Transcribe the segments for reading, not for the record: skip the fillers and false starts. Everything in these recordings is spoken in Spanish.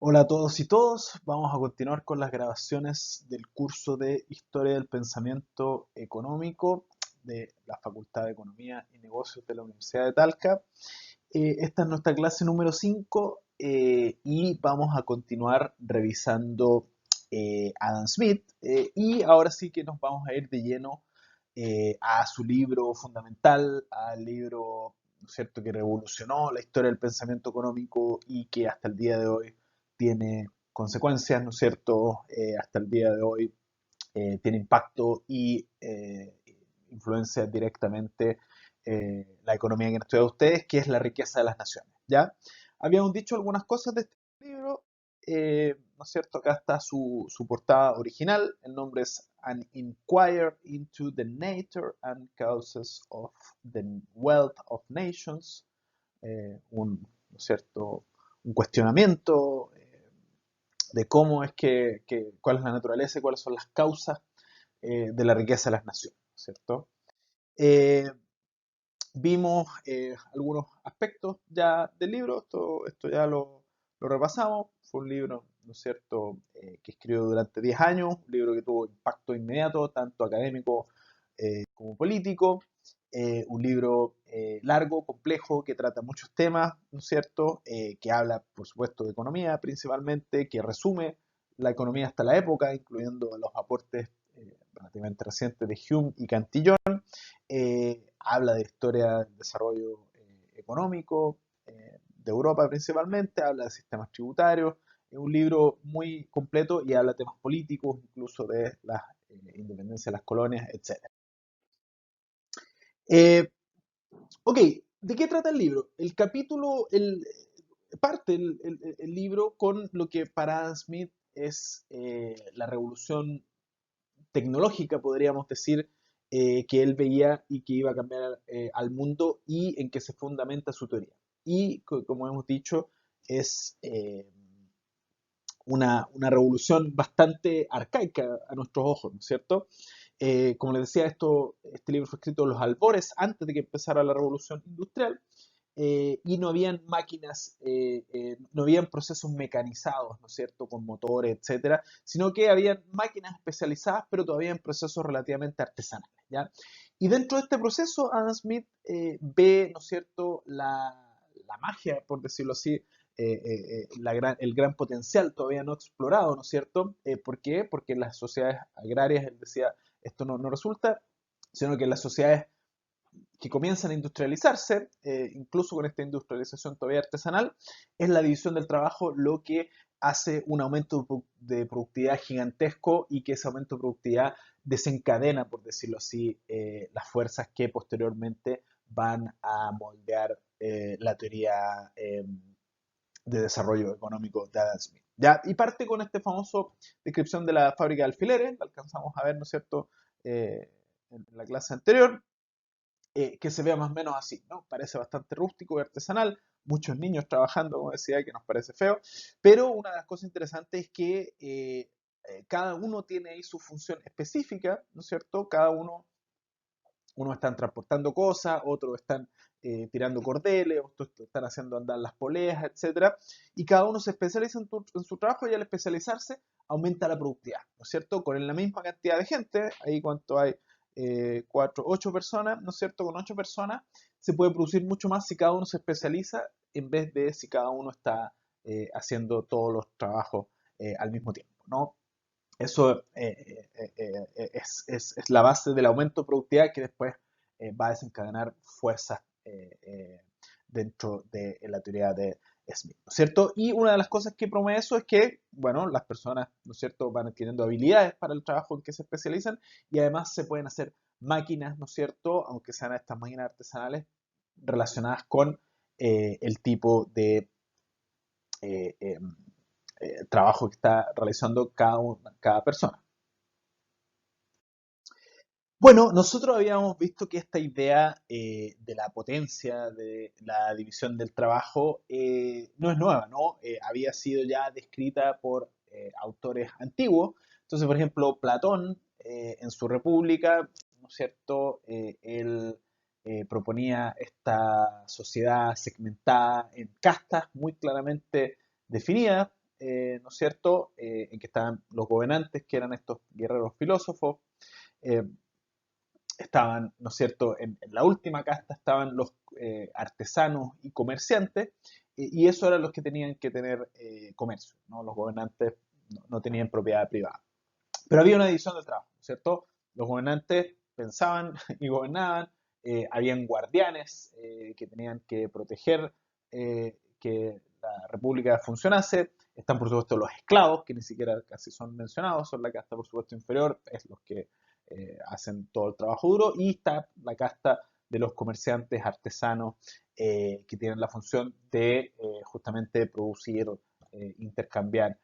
Hola a todos y todos, vamos a continuar con las grabaciones del curso de Historia del Pensamiento Económico de la Facultad de Economía y Negocios de la Universidad de Talca. Esta es nuestra clase número 5 y vamos a continuar revisando Adam Smith y ahora sí que nos vamos a ir de lleno a su libro fundamental, al libro, ¿no es cierto?, que revolucionó la historia del pensamiento económico y que hasta el día de hoy tiene consecuencias, ¿no es cierto? Hasta el día de hoy tiene impacto y influencia directamente la economía que han estudiado ustedes, que es la riqueza de las naciones, ¿ya? Habíamos dicho algunas cosas de este libro, ¿no es cierto? Acá está su portada original, el nombre es An Inquiry into the Nature and Causes of the Wealth of Nations, ¿no es cierto? Un cuestionamiento de cómo es cuál es la naturaleza y cuáles son las causas de la riqueza de las naciones, ¿cierto? Eh, Vimos algunos aspectos ya del libro, esto ya lo repasamos, fue un libro, ¿no es cierto?, que escribió durante 10 años, un libro que tuvo impacto inmediato, tanto académico como político, un libro largo, complejo, que trata muchos temas, ¿no es cierto?, que habla, por supuesto, de economía principalmente, que resume la economía hasta la época, incluyendo los aportes relativamente recientes de Hume y Cantillon, habla de historia del desarrollo económico de Europa principalmente, habla de sistemas tributarios, es un libro muy completo y habla de temas políticos, incluso de la independencia de las colonias, etc. Eh, ok, ¿de qué trata el libro? El capítulo, parte el libro con lo que para Adam Smith es la revolución tecnológica, podríamos decir, que él veía y que iba a cambiar al mundo y en que se fundamenta su teoría. Y como hemos dicho, es una revolución bastante arcaica a nuestros ojos, ¿no es cierto? Como les decía, este libro fue escrito en los albores, antes de que empezara la revolución industrial, y no habían máquinas, no habían procesos mecanizados, ¿no es cierto?, con motores, etcétera, sino que habían máquinas especializadas, pero todavía en procesos relativamente artesanales, ¿ya? Y dentro de este proceso, Adam Smith ve, ¿no es cierto?, la magia, por decirlo así, el gran potencial todavía no explorado, ¿no es cierto? ¿Por qué? Porque en las sociedades agrarias, él decía, esto no resulta, sino que en las sociedades que comienzan a industrializarse, incluso con esta industrialización todavía artesanal, es la división del trabajo lo que hace un aumento de productividad gigantesco y que ese aumento de productividad desencadena, por decirlo así, las fuerzas que posteriormente van a moldear la teoría de desarrollo económico de Adam Smith. ¿Ya? Y parte con este famoso descripción de la fábrica de alfileres, la alcanzamos a ver, ¿no es cierto?, en la clase anterior, que se vea más o menos así, ¿no? Parece bastante rústico y artesanal, muchos niños trabajando, como decía, que nos parece feo, pero una de las cosas interesantes es que cada uno tiene ahí su función específica, ¿no es cierto? Unos están transportando cosas, otros están tirando cordeles, otros están haciendo andar las poleas, etcétera, y cada uno se especializa en su trabajo y al especializarse aumenta la productividad, ¿no es cierto? Con la misma cantidad de gente, ahí cuánto hay, cuatro, ocho personas, ¿no es cierto? Con ocho personas se puede producir mucho más si cada uno se especializa en vez de si cada uno está haciendo todos los trabajos al mismo tiempo, ¿no? Eso es la base del aumento de productividad que después va a desencadenar fuerzas dentro de la teoría de Smith, ¿no es cierto? Y una de las cosas que promueve eso es que, bueno, las personas, ¿no es cierto?, van adquiriendo habilidades para el trabajo en que se especializan y además se pueden hacer máquinas, ¿no es cierto?, aunque sean estas máquinas artesanales relacionadas con el tipo de eh, eh, trabajo que está realizando cada persona. Bueno, nosotros habíamos visto que esta idea de la potencia, de la división del trabajo, no es nueva, ¿no? Había sido ya descrita por autores antiguos. Entonces, por ejemplo, Platón, en su República, ¿no es cierto? Él proponía esta sociedad segmentada en castas muy claramente definidas, ¿no es cierto?, en que estaban los gobernantes, que eran estos guerreros filósofos, eh, estaban, ¿no es cierto?, en la última casta estaban los artesanos y comerciantes, y eso eran los que tenían que tener comercio, ¿no? Los gobernantes no tenían propiedad privada. Pero había una división del trabajo, ¿cierto? Los gobernantes pensaban y gobernaban, habían guardianes que tenían que proteger que la república funcionase, están por supuesto los esclavos, que ni siquiera casi son mencionados, son la casta por supuesto inferior, es los que hacen todo el trabajo duro, y está la casta de los comerciantes artesanos que tienen la función de justamente producir, intercambiar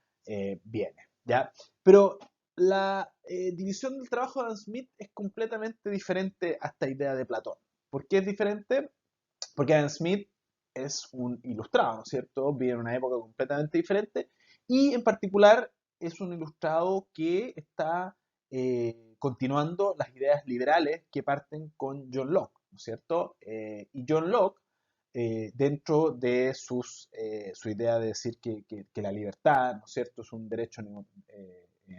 bienes, ¿ya? Pero la división del trabajo de Adam Smith es completamente diferente a esta idea de Platón. ¿Por qué es diferente? Porque Adam Smith es un ilustrado, ¿no es cierto? Vive en una época completamente diferente y en particular es un ilustrado que está continuando las ideas liberales que parten con John Locke, ¿no es cierto? Y John Locke, dentro de su idea de decir que la libertad, ¿no es cierto?, es un derecho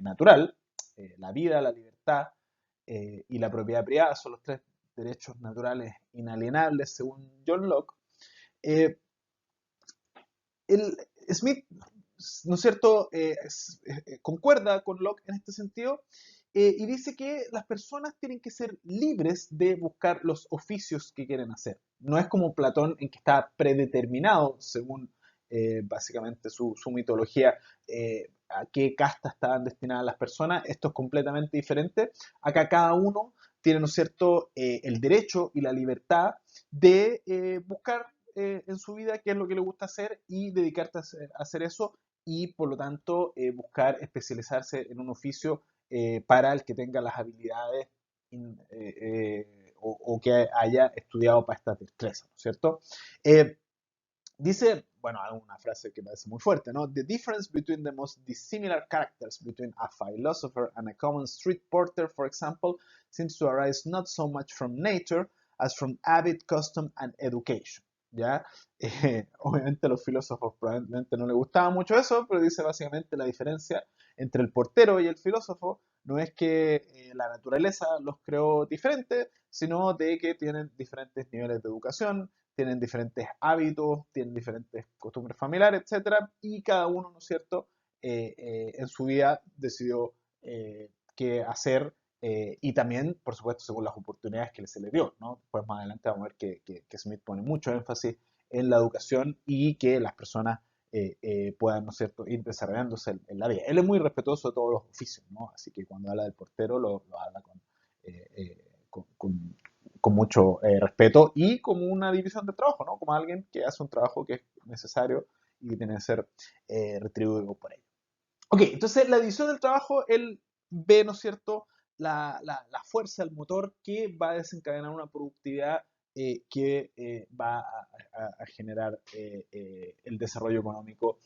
natural, la vida, la libertad y la propiedad privada son los tres derechos naturales inalienables según John Locke. Eh, el Smith, ¿no es cierto?, concuerda con Locke en este sentido y dice que las personas tienen que ser libres de buscar los oficios que quieren hacer. No es como Platón en que está predeterminado, según básicamente su mitología, a qué casta estaban destinadas las personas. Esto es completamente diferente. Acá cada uno tiene, ¿no es cierto?, el derecho y la libertad de buscar en su vida qué es lo que le gusta hacer y dedicarte a hacer eso y por lo tanto buscar especializarse en un oficio para el que tenga las habilidades o que haya estudiado para estas destrezas, ¿no es cierto? Eh, Dice, bueno, una frase que parece muy fuerte, ¿no? The difference between the most dissimilar characters between a philosopher and a common street porter, for example, seems to arise not so much from nature as from habit, custom, and education. ¿Ya? Obviamente a los filósofos probablemente no les gustaba mucho eso, pero dice básicamente la diferencia entre el portero y el filósofo no es que la naturaleza los creó diferentes, sino de que tienen diferentes niveles de educación, tienen diferentes hábitos, tienen diferentes costumbres familiares, etcétera, y cada uno, ¿no es cierto?, en su vida decidió qué hacer y también, por supuesto, según las oportunidades que se le dio, ¿no? Después más adelante vamos a ver que Smith pone mucho énfasis en la educación y que las personas puedan, ¿no es cierto?, ir desarrollándose en la vida. Él es muy respetuoso de todos los oficios, ¿no? Así que cuando habla del portero lo habla con mucho respeto y como una división de trabajo, ¿no? Como alguien que hace un trabajo que es necesario y que tiene que ser retribuido por ello. Ok, entonces la división del trabajo, él ve, ¿no es cierto?, la fuerza, el motor que va a desencadenar una productividad que va a generar el desarrollo económico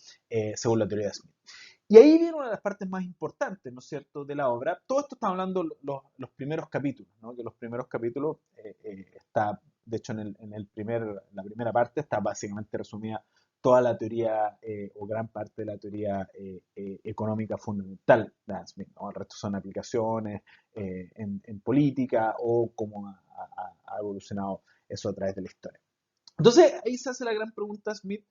según la teoría de Smith. Y ahí viene una de las partes más importantes, ¿no es cierto?, de la obra. Todo esto está hablando los primeros capítulos, ¿no? Que los primeros capítulos está, de hecho, la primera parte está básicamente resumida toda la teoría o gran parte de la teoría económica fundamental de Adam Smith, ¿no? El resto son aplicaciones en política o cómo ha evolucionado eso a través de la historia. Entonces, ahí se hace la gran pregunta Smith,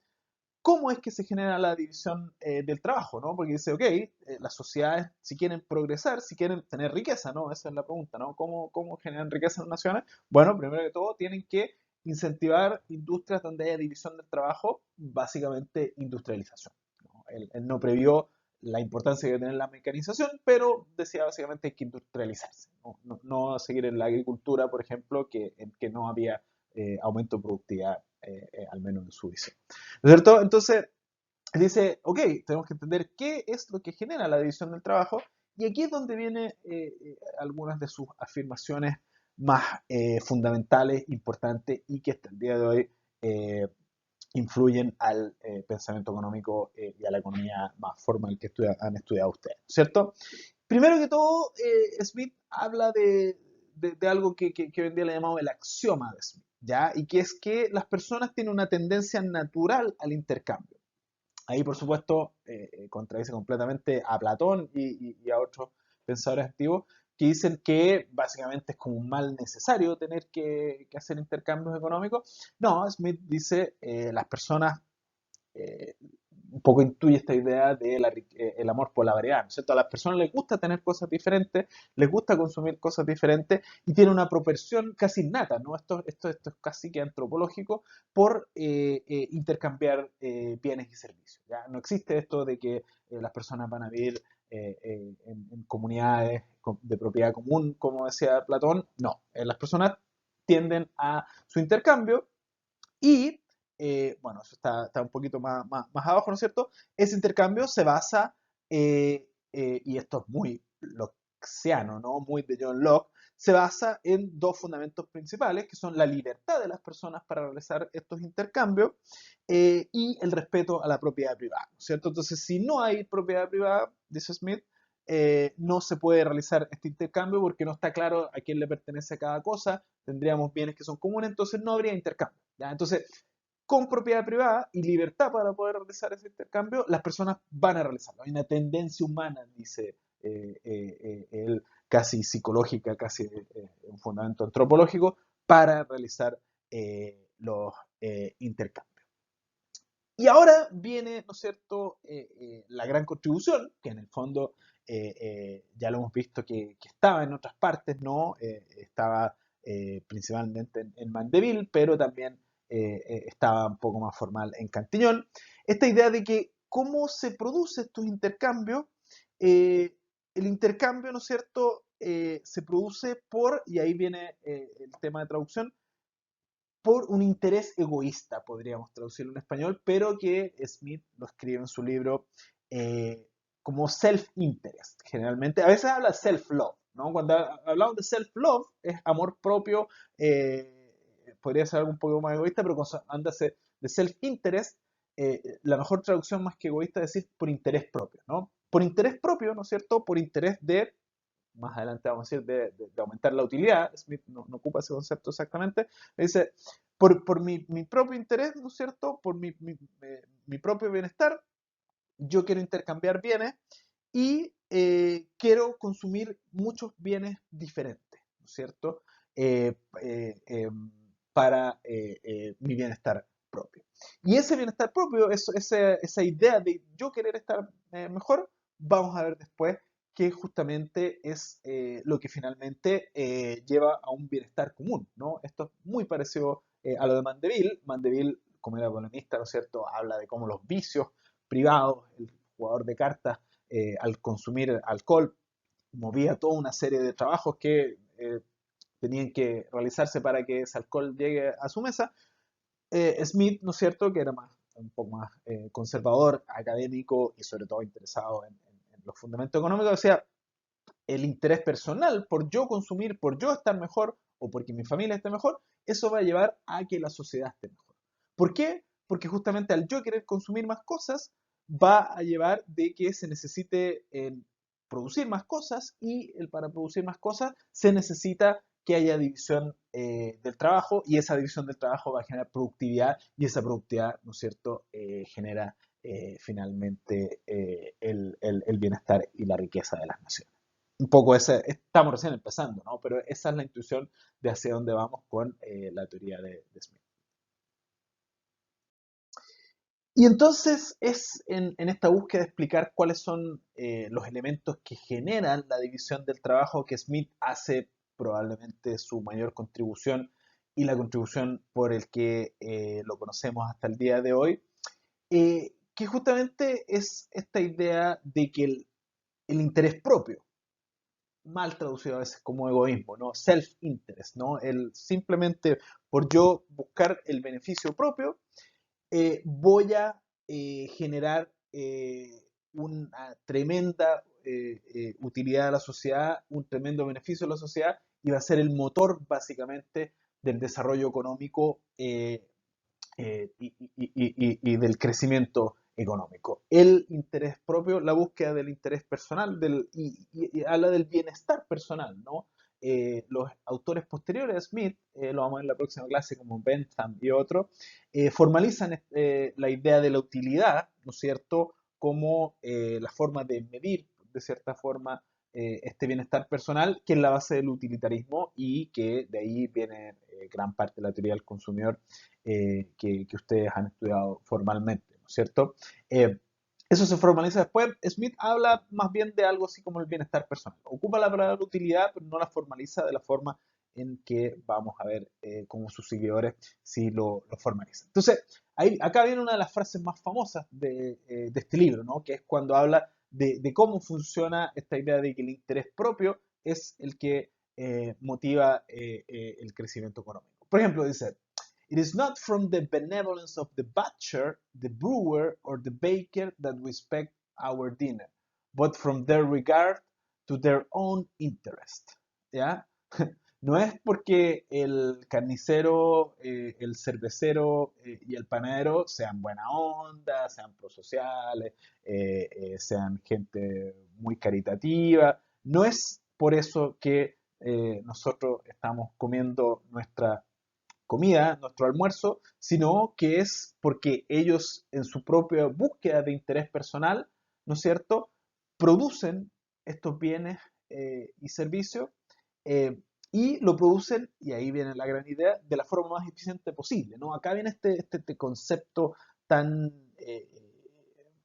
¿cómo es que se genera la división del trabajo? ¿No? Porque dice, ok, las sociedades si quieren progresar, si quieren tener riqueza, ¿no? Esa es la pregunta, ¿no? ¿Cómo generan riqueza en las naciones? Bueno, primero que todo, tienen que incentivar industrias donde haya división del trabajo, básicamente industrialización, ¿no? Él no previó la importancia que tiene la mecanización, pero decía básicamente hay que industrializarse, no seguir en la agricultura, por ejemplo, en que no había aumento de productividad, al menos en su visión. ¿No es cierto? Entonces, dice, ok, tenemos que entender qué es lo que genera la división del trabajo, y aquí es donde vienen algunas de sus afirmaciones más fundamentales, importantes, y que hasta el día de hoy influyen al pensamiento económico y a la economía más formal que han estudiado ustedes, ¿cierto? Primero que todo, Smith habla de algo que hoy en día le llamamos el axioma de Smith, ¿ya? Y que es que las personas tienen una tendencia natural al intercambio. Ahí, por supuesto, contradice completamente a Platón y a otros pensadores activos que dicen que básicamente es como un mal necesario tener que hacer intercambios económicos. No, Smith dice las personas eh, un poco intuye esta idea de el amor por la variedad, ¿no es cierto? A las personas les gusta tener cosas diferentes, les gusta consumir cosas diferentes y tiene una propensión casi innata, ¿no? Esto es casi que antropológico por intercambiar bienes y servicios, ¿ya? No existe esto de que las personas van a vivir en comunidades de propiedad común, como decía Platón, no, las personas tienden a su intercambio y, bueno, eso está un poquito más abajo, ¿no es cierto? Ese intercambio se basa, y esto es muy lockeano, ¿no? Muy de John Locke, se basa en dos fundamentos principales, que son la libertad de las personas para realizar estos intercambios y el respeto a la propiedad privada, ¿no es cierto? Entonces, si no hay propiedad privada, dice Smith, no se puede realizar este intercambio porque no está claro a quién le pertenece cada cosa, tendríamos bienes que son comunes, entonces no habría intercambio, ¿ya? Entonces, con propiedad privada y libertad para poder realizar ese intercambio, las personas van a realizarlo. Hay una tendencia humana, dice él, casi psicológica, casi un fundamento antropológico, para realizar los intercambios. Y ahora viene, ¿no es cierto?, la gran contribución, que en el fondo ya lo hemos visto que estaba en otras partes, ¿no? Estaba principalmente en Mandeville, pero también estaba un poco más formal en Cantillón. Esta idea de que cómo se producen estos intercambios, el intercambio, ¿no es cierto?, se produce por, y ahí viene el tema de traducción, por un interés egoísta, podríamos traducirlo en español, pero que Smith lo escribe en su libro eh, como self-interest, generalmente. A veces habla self-love, ¿no? Cuando hablamos de self-love, es amor propio, podría ser algo un poco más egoísta, pero cuando ándase de self-interest, la mejor traducción más que egoísta es decir por interés propio, ¿no? Por interés propio, ¿no es cierto? Por interés de más adelante vamos a decir, de aumentar la utilidad, Smith no ocupa ese concepto exactamente, dice, por mi propio interés, ¿no es cierto? Por mi propio bienestar, yo quiero intercambiar bienes y quiero consumir muchos bienes diferentes, ¿no es cierto? Eh, eh, eh, para mi bienestar propio. Y ese bienestar propio, esa idea de yo querer estar mejor, vamos a ver después que justamente es lo que finalmente lleva a un bienestar común, ¿no? Esto es muy parecido a lo de Mandeville. Mandeville, como era economista, ¿no es cierto?, habla de cómo los vicios privados, el jugador de cartas, al consumir alcohol, movía toda una serie de trabajos que tenían que realizarse para que ese alcohol llegue a su mesa. Smith, ¿no es cierto?, que era un poco más conservador, académico y sobre todo interesado en los fundamentos económicos, decía, el interés personal por yo consumir, por yo estar mejor o porque mi familia esté mejor, eso va a llevar a que la sociedad esté mejor. ¿Por qué? Porque justamente al yo querer consumir más cosas, va a llevar de que se necesite producir más cosas y para producir más cosas se necesita que haya división del trabajo y esa división del trabajo va a generar productividad y esa productividad, ¿no es cierto?, genera finalmente el bienestar y la riqueza de las naciones. Un poco ese, estamos recién empezando, ¿no? Pero esa es la intuición de hacia dónde vamos con la teoría de Smith. Y entonces es en esta búsqueda de explicar cuáles son los elementos que generan la división del trabajo que Smith hace probablemente su mayor contribución y la contribución por el que lo conocemos hasta el día de hoy, que justamente es esta idea de que el interés propio, mal traducido a veces como egoísmo, ¿no? Self-interest, ¿no? El simplemente por yo buscar el beneficio propio, voy a generar una tremenda utilidad a la sociedad, un tremendo beneficio a la sociedad y va a ser el motor básicamente del desarrollo económico y del crecimiento económico. El interés propio, la búsqueda del interés personal y habla del bienestar personal, ¿no? los autores posteriores a Smith, lo vamos a ver en la próxima clase como Bentham y otros, formalizan la idea de la utilidad, ¿no es cierto?, como la forma de medir, de cierta forma, este bienestar personal, que es la base del utilitarismo y que de ahí viene gran parte de la teoría del consumidor que ustedes han estudiado formalmente, ¿no es cierto? Eh, Eso se formaliza después. Smith habla más bien de algo así como el bienestar personal. Ocupa la palabra utilidad, pero no la formaliza de la forma en que vamos a ver como sus seguidores si lo formalizan. Entonces, acá viene una de las frases más famosas de este libro, ¿no? Que es cuando habla de cómo funciona esta idea de que el interés propio es el que motiva el crecimiento económico. Por ejemplo, dice, It is not from the benevolence of the butcher, the brewer, or the baker that we expect our dinner, but from their regard to their own interest. ¿Ya? No es porque el carnicero, el cervecero y el panadero sean buena onda, sean prosociales, sean gente muy caritativa. No es por eso que nosotros estamos comiendo nuestra comida, nuestro almuerzo, sino que es porque ellos en su propia búsqueda de interés personal, ¿no es cierto?, producen estos bienes y servicios eh, y lo producen, y ahí viene la gran idea, de la forma más eficiente posible, ¿no? Acá viene este concepto tan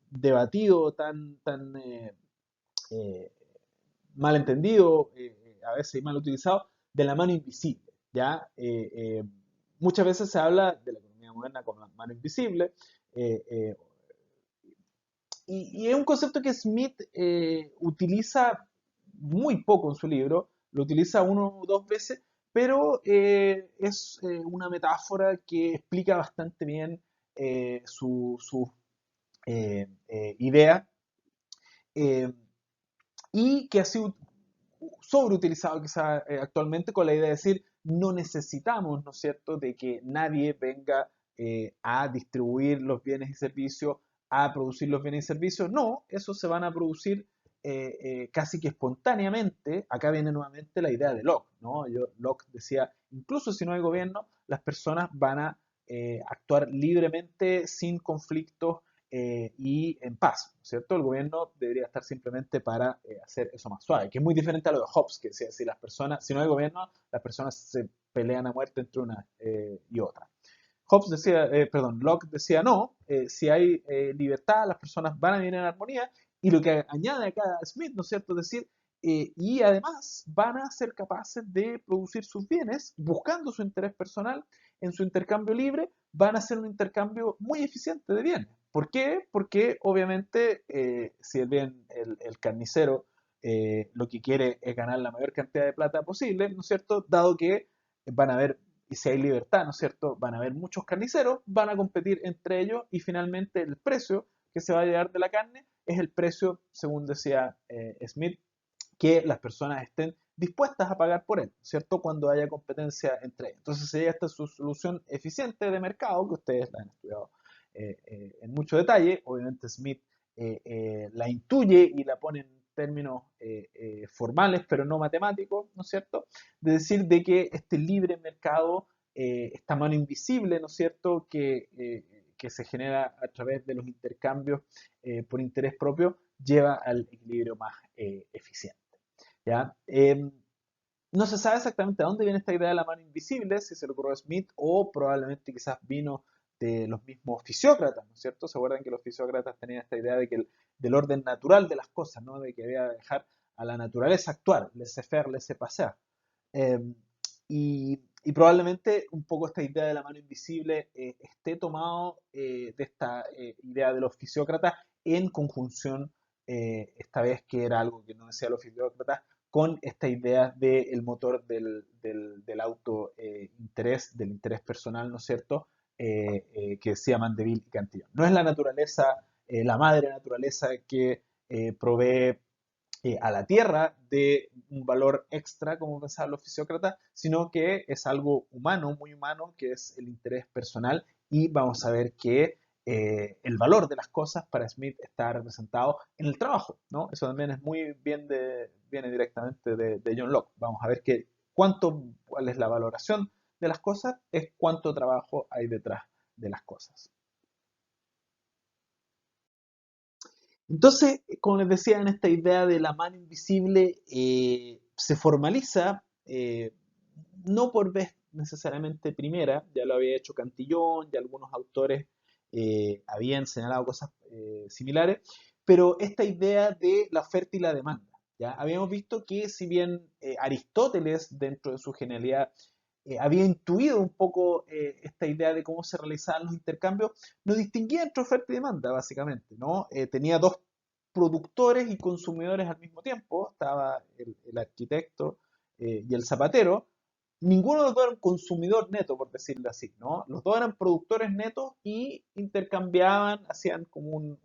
debatido, tan eh, mal entendido, a veces mal utilizado, de la mano invisible, ¿ya? Muchas veces se habla de la economía moderna como la mano invisible, eh, eh, y es un concepto que Smith utiliza muy poco en su libro, lo utiliza una o dos veces, pero es una metáfora que explica bastante bien su idea eh, y que ha sido sobreutilizado quizá actualmente con la idea de decir no necesitamos, ¿no es cierto?, de que nadie venga a distribuir los bienes y servicios, a producir los bienes y servicios. No, esos se van a producir casi que espontáneamente. Acá viene nuevamente la idea de Locke, ¿no? Locke decía, incluso si no hay gobierno, las personas van a actuar libremente, sin conflictos y en paz, ¿cierto? El gobierno debería estar simplemente para hacer eso más suave, que es muy diferente a lo de Hobbes, que decía, si las personas, si no hay gobierno, las personas se pelean a muerte entre una y otra. Hobbes decía, perdón, Locke decía no, si hay libertad, las personas van a vivir en armonía, y lo que añade acá Smith, ¿no es cierto? Es decir, y además van a ser capaces de producir sus bienes buscando su interés personal en su intercambio libre, van a ser un intercambio muy eficiente de bienes. ¿Por qué? Porque obviamente si el bien el carnicero lo que quiere es ganar la mayor cantidad de plata posible, ¿no es cierto? Dado que van a haber, y si hay libertad, ¿no es cierto? Van a haber muchos carniceros, van a competir entre ellos y finalmente el precio que se va a llevar de la carne es el precio, según decía Smith, que las personas estén dispuestas a pagar por él, ¿cierto? Cuando haya competencia entre ellos. Entonces sería esta su solución eficiente de mercado, que ustedes la han estudiado en mucho detalle. Obviamente Smith la intuye y la pone en términos formales, pero no matemáticos, ¿no es cierto? De decir de que este libre mercado, esta mano invisible, ¿no es cierto?, que se genera a través de los intercambios por interés propio, lleva al equilibrio más eficiente. ¿Ya? No se sabe exactamente de dónde viene esta idea de la mano invisible, si se le ocurrió a Smith o probablemente quizás vino de los mismos fisiócratas, ¿no es cierto? ¿Se acuerdan que los fisiócratas tenían esta idea de que del orden natural de las cosas, ¿no? De que había que dejar a la naturaleza actuar, laissez-faire, laissez-passer. Eh, y probablemente un poco esta idea de la mano invisible esté tomado de esta idea de los fisiócratas en conjunción, esta vez que era algo que no decía los fisiócratas, con esta idea del motor del auto interés, del interés personal, ¿no es cierto?, que decía Mandeville y Cantillon. No es la naturaleza, la madre naturaleza que provee a la tierra de un valor extra, como pensaban los fisiócratas, sino que es algo humano, muy humano, que es el interés personal, y vamos a ver que el valor de las cosas para Smith está representado en el trabajo, ¿no? Eso también es muy bien viene directamente de John Locke. Vamos a ver que cuál es la valoración de las cosas, es cuánto trabajo hay detrás de las cosas. Entonces, como les decía, en esta idea de la mano invisible se formaliza, no por vez necesariamente primera, ya lo había hecho Cantillón, ya algunos autores habían señalado cosas similares, pero esta idea de la oferta y la demanda. ¿Ya? Habíamos visto que si bien Aristóteles, dentro de su genialidad, había intuido un poco esta idea de cómo se realizaban los intercambios, no distinguía entre oferta y demanda, básicamente, ¿no? Tenía dos productores y consumidores al mismo tiempo, estaba el arquitecto y el zapatero. Ninguno de los dos era un consumidor neto, por decirlo así, ¿no? Los dos eran productores netos y intercambiaban, hacían como un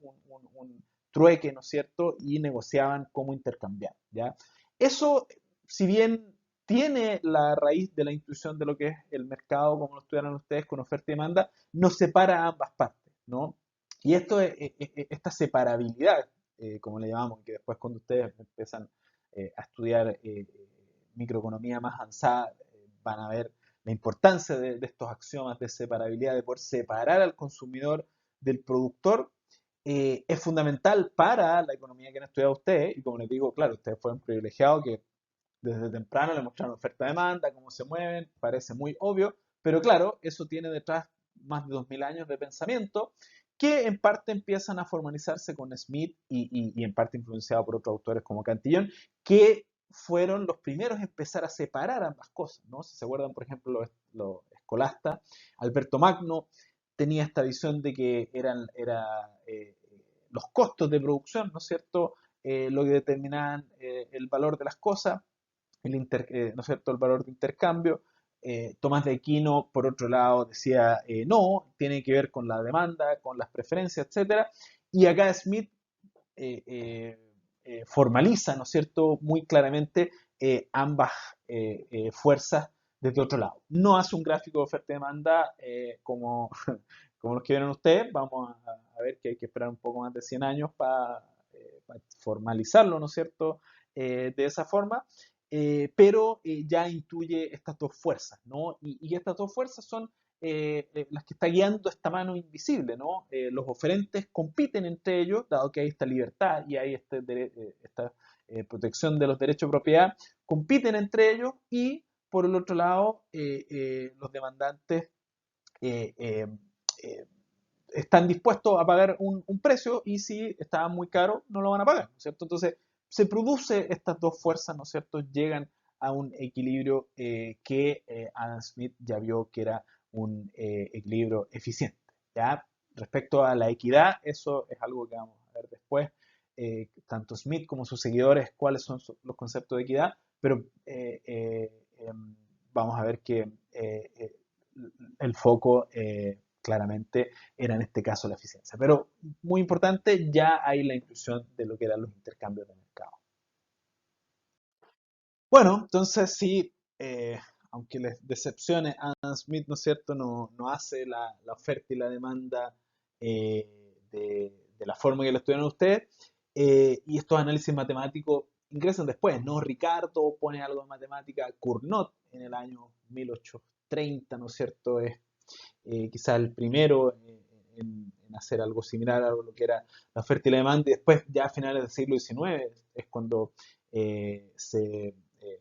trueque, ¿no es cierto? Y negociaban cómo intercambiar, ¿ya? Eso, si bien tiene la raíz de la intuición de lo que es el mercado, como lo estudiaron ustedes, con oferta y demanda, nos separa a ambas partes, ¿no? Y esta separabilidad, como le llamamos, que después cuando ustedes empiezan a estudiar microeconomía más avanzada, van a ver la importancia de estos axiomas de separabilidad, de poder separar al consumidor del productor, es fundamental para la economía que han estudiado ustedes, y como les digo, claro, ustedes fueron privilegiados que desde temprano le mostraron oferta-demanda, cómo se mueven, parece muy obvio, pero claro, eso tiene detrás más de 2000 años de pensamiento que en parte empiezan a formalizarse con Smith y en parte influenciado por otros autores como Cantillon, que fueron los primeros a empezar a separar ambas cosas, ¿no? Si se acuerdan, por ejemplo, los escolastas, Alberto Magno tenía esta visión de que los costos de producción, ¿no es cierto?, lo que determinaban el valor de las cosas, ¿no es cierto?, el valor de intercambio. Tomás de Aquino, por otro lado, decía no, tiene que ver con la demanda, con las preferencias, etcétera. Y acá Smith formaliza, ¿no es cierto?, muy claramente ambas fuerzas desde otro lado. No hace un gráfico de oferta y demanda como los que vieron ustedes. Vamos a ver que hay que esperar un poco más de 100 años para formalizarlo, ¿no es cierto?, de esa forma. Pero ya intuye estas dos fuerzas, ¿no? Y estas dos fuerzas son las que está guiando esta mano invisible, ¿no? Los oferentes compiten entre ellos, dado que hay esta libertad y hay esta protección de los derechos de propiedad, compiten entre ellos y, por el otro lado, los demandantes eh, eh, eh, están dispuestos a pagar un precio y si está muy caro no lo van a pagar, ¿no es cierto? Entonces se produce estas dos fuerzas, ¿no es cierto? Llegan a un equilibrio que Adam Smith ya vio que era un equilibrio eficiente, ¿ya? Respecto a la equidad, eso es algo que vamos a ver después, tanto Smith como sus seguidores, cuáles son los conceptos de equidad, pero vamos a ver que el foco claramente era en este caso la eficiencia. Pero muy importante, ya hay la inclusión de lo que eran los intercambios de mercado. Bueno, entonces sí, aunque les decepcione, Adam Smith, ¿no es cierto?, no hace la oferta y la demanda de la forma que lo estudiaron ustedes, y estos análisis matemáticos ingresan después, ¿no? Ricardo pone algo de matemática, Cournot en el año 1830, ¿no es cierto?, es quizás el primero en hacer algo similar a lo que era la oferta y la demanda, y después ya a finales del siglo XIX es cuando se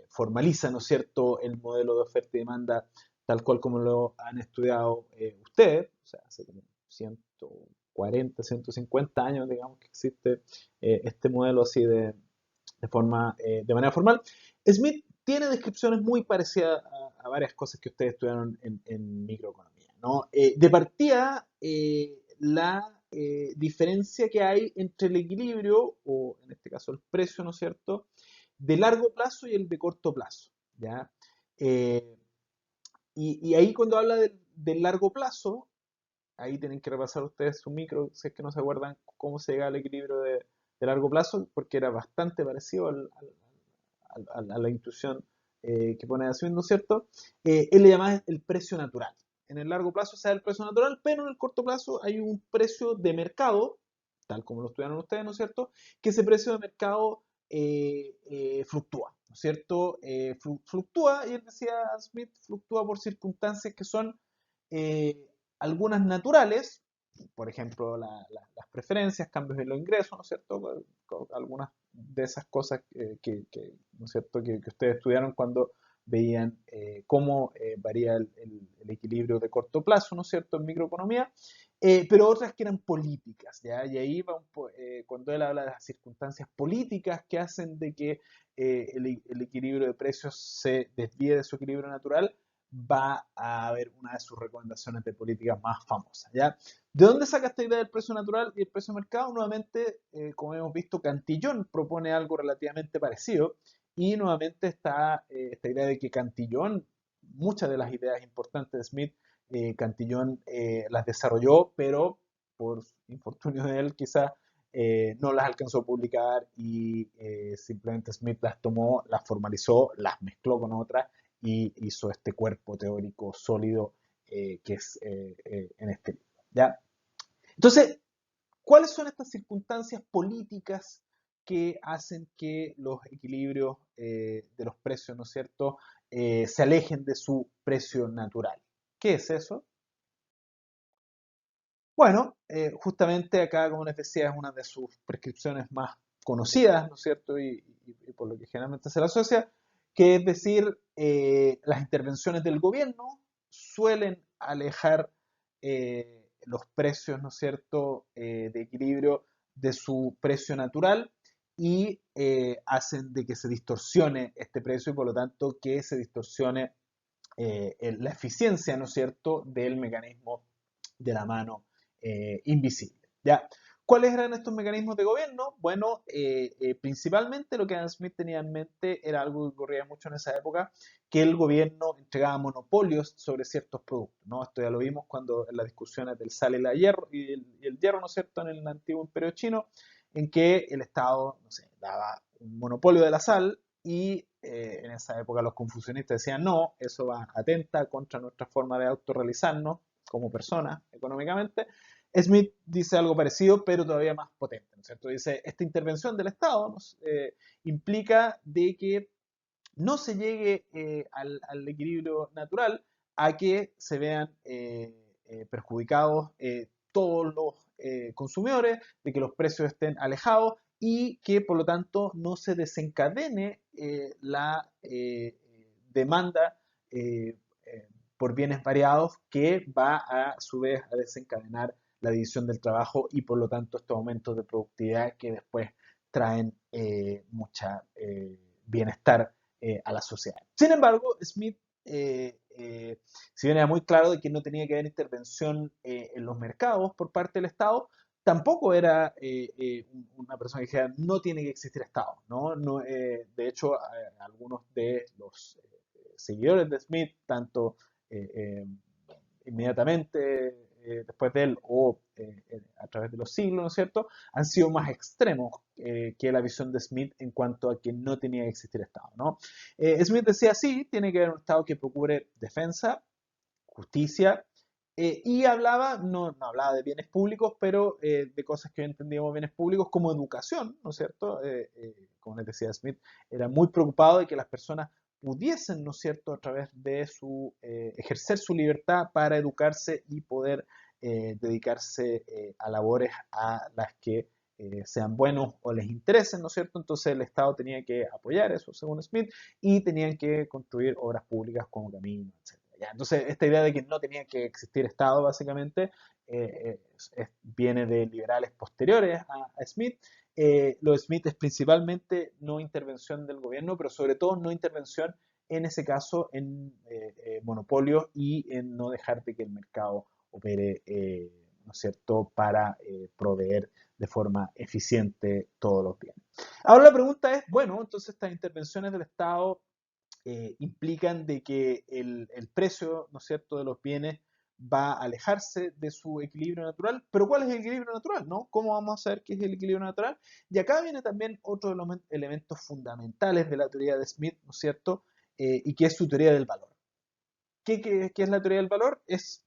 formaliza, ¿no es cierto?, el modelo de oferta y demanda tal cual como lo han estudiado ustedes, o sea, hace como 140, 150 años, digamos, que existe este modelo así de manera formal. Smith tiene descripciones muy parecidas a varias cosas que ustedes estudiaron en microeconomía, ¿no? De partida, la diferencia que hay entre el equilibrio, o en este caso el precio, ¿no es cierto?, de largo plazo y el de corto plazo, ¿ya? Eh, y ahí cuando habla del largo plazo, ahí tienen que repasar ustedes su micro, si es que no se acuerdan cómo se llega al equilibrio de largo plazo, porque era bastante parecido a la intuición que pone Smith, ¿no es cierto? Él le llama el precio natural. En el largo plazo se da el precio natural, pero en el corto plazo hay un precio de mercado, tal como lo estudiaron ustedes, ¿no es cierto? Que ese precio de mercado fluctúa, ¿no es cierto? Fluctúa, y él decía, Smith, fluctúa por circunstancias que son eh, algunas naturales, por ejemplo, las preferencias, cambios en los ingresos, ¿no es cierto? Algunas de esas cosas ¿no es cierto? Que ustedes estudiaron cuando veían cómo varía el equilibrio de corto plazo, ¿no es cierto?, en microeconomía, pero otras que eran políticas, ¿ya? Y ahí va cuando él habla de las circunstancias políticas que hacen de que el equilibrio de precios se desvíe de su equilibrio natural, va a haber una de sus recomendaciones de políticas más famosas, ¿ya? ¿De dónde saca esta idea del precio natural y el precio de mercado? Nuevamente, como hemos visto, Cantillon propone algo relativamente parecido, y nuevamente está esta idea de que Cantillon, muchas de las ideas importantes de Smith, Cantillon las desarrolló, pero por infortunio de él quizás no las alcanzó a publicar, y simplemente Smith las tomó, las formalizó, las mezcló con otras y hizo este cuerpo teórico sólido que es en este libro, ¿ya? Entonces, ¿cuáles son estas circunstancias políticas que hacen que los equilibrios de los precios, ¿no es cierto?, se alejen de su precio natural? ¿Qué es eso? Bueno, justamente acá, como les decía, es una de sus prescripciones más conocidas, ¿no es cierto? Y por lo que generalmente se la asocia, que es decir, las intervenciones del gobierno suelen alejar los precios, ¿no es cierto?, de equilibrio de su precio natural, y hacen de que se distorsione este precio, y por lo tanto que se distorsione la eficiencia, ¿no es cierto?, del mecanismo de la mano invisible, ¿ya? ¿Cuáles eran estos mecanismos de gobierno? Bueno, principalmente lo que Adam Smith tenía en mente era algo que ocurría mucho en esa época, que el gobierno entregaba monopolios sobre ciertos productos, ¿no? Esto ya lo vimos cuando en las discusiones del sal y, el hierro, ¿no es cierto?, en el antiguo imperio chino, en que el Estado, no sé, daba un monopolio de la sal, y en esa época los confucianistas decían, no, eso va atenta contra nuestra forma de autorrealizarnos como personas económicamente. Smith dice algo parecido, pero todavía más potente, ¿no es cierto? Dice, esta intervención del Estado implica de que no se llegue al equilibrio natural, a que se vean perjudicados todos los consumidores, de que los precios estén alejados, y que por lo tanto no se desencadene la demanda por bienes variados, que va a su vez a desencadenar la división del trabajo, y por lo tanto estos aumentos de productividad que después traen mucha bienestar a la sociedad. Sin embargo, Smith, si bien era muy claro de que no tenía que haber intervención en los mercados por parte del Estado, tampoco era una persona que dijera no tiene que existir Estado, ¿no? No de hecho, algunos de los seguidores de Smith, tanto eh, eh, inmediatamente después de él, o a través de los siglos, ¿no es cierto?, han sido más extremos que la visión de Smith en cuanto a que no tenía que existir Estado, ¿no? Smith decía, sí, tiene que haber un Estado que procure defensa, justicia, y hablaba, no hablaba de bienes públicos, pero de cosas que entendíamos bienes públicos como educación, ¿no es cierto? Como les decía Smith, era muy preocupado de que las personas pudiesen, ¿no es cierto?, a través de ejercer su libertad para educarse y poder dedicarse a labores a las que sean buenos o les interesen, ¿no es cierto? Entonces el Estado tenía que apoyar eso, según Smith, y tenían que construir obras públicas como caminos, etc. ¿Ya? Entonces, esta idea de que no tenía que existir Estado, básicamente, viene de liberales posteriores a Smith. Lo de Smith es principalmente no intervención del gobierno, pero sobre todo no intervención, en ese caso, en monopolios, y en no dejar de que el mercado opere, ¿no es cierto?, para proveer de forma eficiente todos los bienes. Ahora la pregunta es, bueno, entonces estas intervenciones del Estado implican de que el precio, ¿no es cierto?, de los bienes va a alejarse de su equilibrio natural, pero ¿cuál es el equilibrio natural, no? ¿Cómo vamos a saber qué es el equilibrio natural? Y acá viene también otro de los elementos fundamentales de la teoría de Smith, ¿no es cierto?, y que es su teoría del valor. ¿Qué es la teoría del valor? ¿Qué es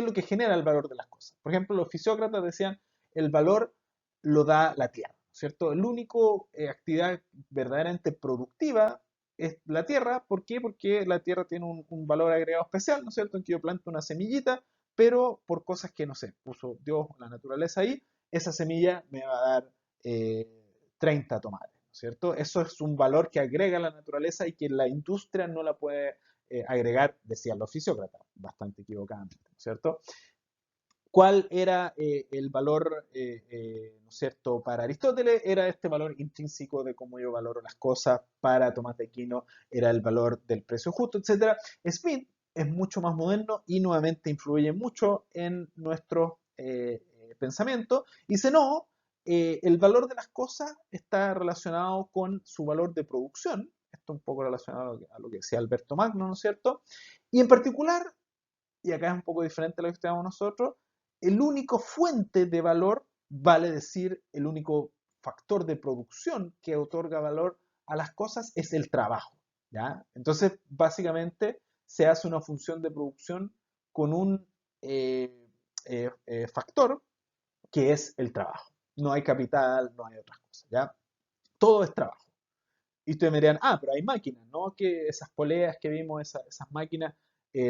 lo que genera el valor de las cosas? Por ejemplo, los fisiócratas decían, el valor lo da la tierra, ¿cierto? El único actividad verdaderamente productiva es la tierra. ¿Por qué? Porque la tierra tiene un valor agregado especial, ¿no es cierto? En que yo planto una semillita, pero por cosas que, no sé, puso Dios, la naturaleza ahí, esa semilla me va a dar eh, 30 tomates, ¿no es cierto? Eso es un valor que agrega la naturaleza y que la industria no la puede agregar, decían los fisiócratas, bastante equivocadamente, ¿no es cierto? ¿Cuál era el valor, ¿no es cierto?, para Aristóteles? Era este valor intrínseco de cómo yo valoro las cosas. Para Tomás de Aquino era el valor del precio justo, etc. Smith es mucho más moderno y nuevamente influye mucho en nuestro pensamiento. Y dice, no, el valor de las cosas está relacionado con su valor de producción. Esto un poco relacionado a lo que decía Alberto Magno, ¿no es cierto? Y en particular, y acá es un poco diferente a lo que estudiamos nosotros, el único fuente de valor, vale decir, el único factor de producción que otorga valor a las cosas es el trabajo, ¿ya? Entonces, básicamente, se hace una función de producción con un factor que es el trabajo. No hay capital, no hay otras cosas, ¿ya? Todo es trabajo. Y ustedes me dirán, ah, pero hay máquinas, ¿no? Que esas poleas que vimos, esas máquinas,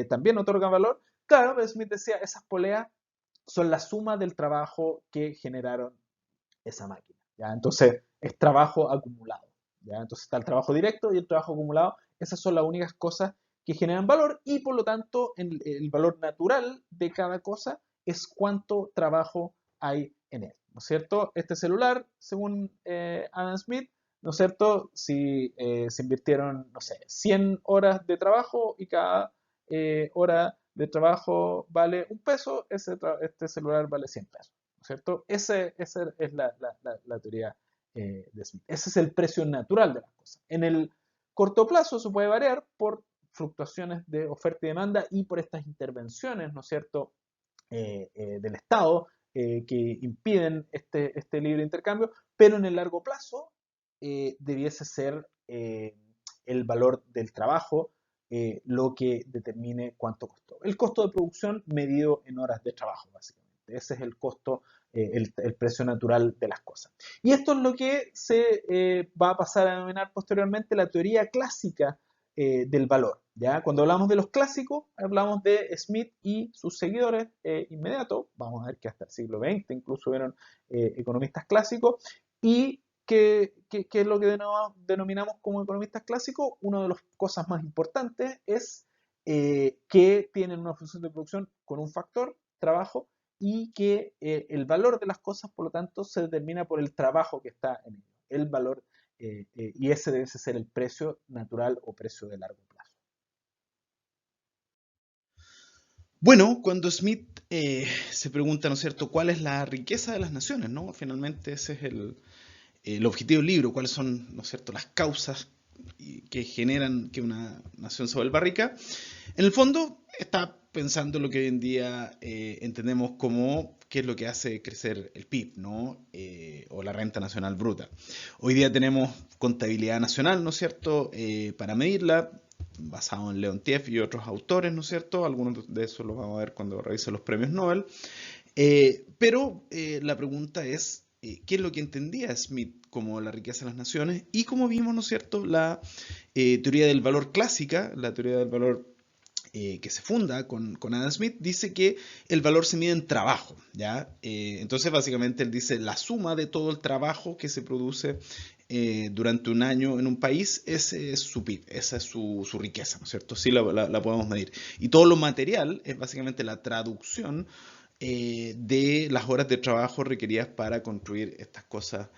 también otorgan valor. Claro, pero Smith decía, esas poleas son la suma del trabajo que generaron esa máquina, ¿ya? Entonces, es trabajo acumulado, ¿ya? Entonces está el trabajo directo y el trabajo acumulado. Esas son las únicas cosas que generan valor y por lo tanto el valor natural de cada cosa es cuánto trabajo hay en él, ¿no es cierto? Este celular, según Adam Smith, ¿no es cierto? Si se invirtieron, no sé, 100 horas de trabajo y cada hora de trabajo vale un peso, este celular vale 100 pesos, ¿no es cierto? Esa es la teoría de Smith. Ese es el precio natural de las cosas. En el corto plazo se puede variar por fluctuaciones de oferta y demanda y por estas intervenciones, ¿no es cierto?, del Estado que impiden este libre intercambio, pero en el largo plazo debiese ser el valor del trabajo lo que determine cuánto costó. El costo de producción medido en horas de trabajo, básicamente. Ese es el costo, el precio natural de las cosas. Y esto es lo que se va a pasar a denominar posteriormente la teoría clásica del valor, ¿ya? Cuando hablamos de los clásicos, hablamos de Smith y sus seguidores inmediatos. Vamos a ver que hasta el siglo XX incluso hubieron economistas clásicos. Y ¿qué es lo que denominamos como economistas clásicos? Una de las cosas más importantes es que tienen una función de producción con un factor, trabajo, y que el valor de las cosas, por lo tanto, se determina por el trabajo que está en ello. El valor y ese debe ser el precio natural o precio de largo plazo. Bueno, cuando Smith se pregunta, ¿no es cierto?, cuál es la riqueza de las naciones, ¿no? Finalmente ese es el objetivo del libro, cuáles son, ¿no es cierto?, las causas que generan que una nación se vuelva rica. En el fondo está pensando en lo que hoy en día entendemos como qué es lo que hace crecer el PIB, ¿no? O la renta nacional bruta. Hoy día tenemos contabilidad nacional, ¿no es cierto?, para medirla, basado en Leontiev y otros autores, ¿no es cierto? Algunos de esos los vamos a ver cuando revise los premios Nobel. Pero la pregunta es, ¿qué es lo que entendía Smith como la riqueza de las naciones? Y como vimos, ¿no es cierto?, la teoría del valor clásica, la teoría del valor que se funda con Adam Smith, dice que el valor se mide en trabajo, ¿ya? Entonces, básicamente, él dice la suma de todo el trabajo que se produce durante un año en un país, ese es su PIB, esa es su riqueza, ¿no es cierto? Sí la podemos medir. Y todo lo material es básicamente la traducción de las horas de trabajo requeridas para construir estas cosas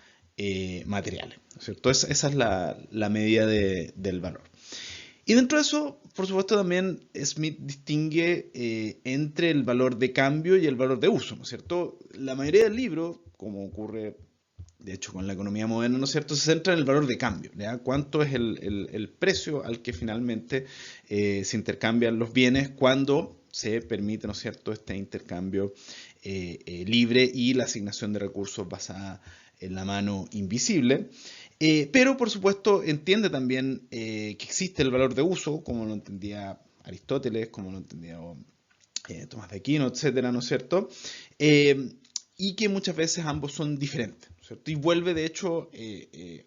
materiales, ¿no es cierto? Esa es la medida del valor. Y dentro de eso, por supuesto, también Smith distingue entre el valor de cambio y el valor de uso, ¿no es cierto? La mayoría del libro, como ocurre de hecho con la economía moderna, ¿no es cierto?, se centra en el valor de cambio, ¿ya? ¿Cuánto es el precio al que finalmente se intercambian los bienes cuando se permite, ¿no es cierto?, este intercambio libre y la asignación de recursos basada en la mano invisible? Pero, por supuesto, entiende también que existe el valor de uso, como lo entendía Aristóteles, como lo entendía Tomás de Aquino, etcétera, ¿no es cierto? y que muchas veces ambos son diferentes, ¿cierto? Y vuelve de hecho